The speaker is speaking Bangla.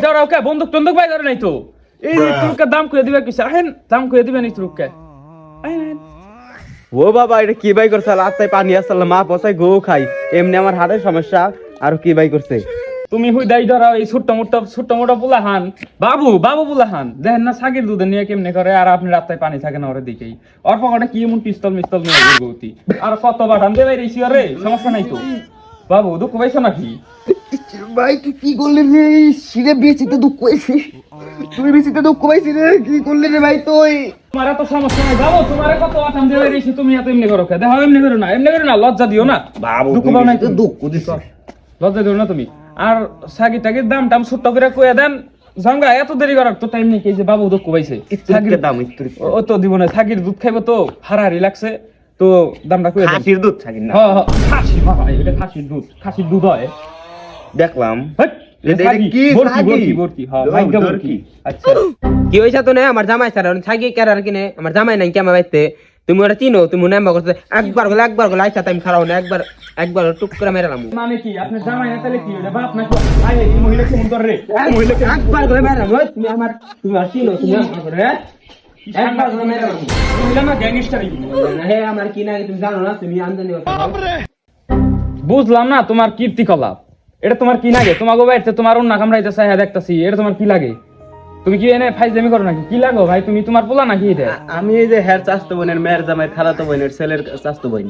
দাঁড়াও কে বন্দুক টন্দুক ভাই ধরে নাই তো এই তুরুকে দাম করে দিবে কিছু আহেন দাম করে দিবেন এই তুরুকে ও বাবা এটা কি বাই করছে রাস্তায় পানি আসলে মা পচাই গো খাই এমনি আমার হাড়ের সমস্যা আর কি বাই করছে তুমি হুই দাই ধরাও এই ছোট্ট মোটা পুলাহান বাবু পুলাহান দেখেন না সাগির দুধে নিয়ে কেমনে করে আর আপনি রাস্তায় পানি থাকে না ওরে দিকেই ওর পকেটে কি এমন পিস্তল মিস্তল নিয়ে গৌতি আর কত বাটান দেবে রেছি আরে সমস্যা নাই তো বাবু দুঃখ পাইছো নাকি ভাই তুই কি করলি রে সিরে বেশিতে দুঃখ পাইছি তুই বেশিতে দুঃখ পাইছি রে কি করলি রে ভাই তুই তোমার এত সমস্যা নাই বাবু তোমার কত বাটান দেবে রেছি তুমি এত এমনি করো কে দেখো এমনি করো না লজ্জা দিও না বাবু দুঃখ পাও নাই তো দুঃখ দিছ লজ্জা দিও না তুমি আর সাগি টাগির দাম টাম ছোট্ট করে কয়ে দেন জাঙ্গা এত দেরি করার তো টাইম নেই যে বাবু দুঃখ পাইছে সাগির দাম ও তো দিব না সাগির দুধ খাইবো তো হারাহারি লাগছে তো দামটা কয়ে দেন খাসির দুধ সাগির না হ্যাঁ খাসি বাবা এটা খাসির দুধ হয় দেখলাম এটা কি বরকি হ্যাঁ ভাগ্য বরকি আচ্ছা কি হইছে তো না আমার জামাই স্যার ছাগি কেরার কিনে আমার জামাই নাই কি আমার বাইতে তুমি ওটা চিনো তুমি নেম্বা করতে একবার গলে আইসা টাইম খারাও না একবার টুক করে মেরালাম মানে কি আপনি জামাই না তাহলে কি হইছে বাপ নাকি আই এই মহিলা কেমন করে রে মহিলা একবার গলে মেরালাম তুমি আর চিনো তুমি আমার করে একবার গলে মেরালাম মহিলা না গ্যাংস্টার হে আমার কি না তুমি জানো না তুমি আমদানি বুঝলাম না তোমার কীর্তিকলাপ এটা তোমার কি লাগে তোমাকে বাইতে তোমার অন্য কামড়াইতেছে হ্যাঁ দেখতাছি এটা তোমার কি লাগে তুমি কি এনে ফাইজলামি করো নাকি কি লাগো ভাই তুমি তোমার পোলা নাকি এটা আমি এই যে হেয়ার চাস্তো বোনের মেয়ের জামাই খালাতো বোনের ছেলের চাস্তো বোন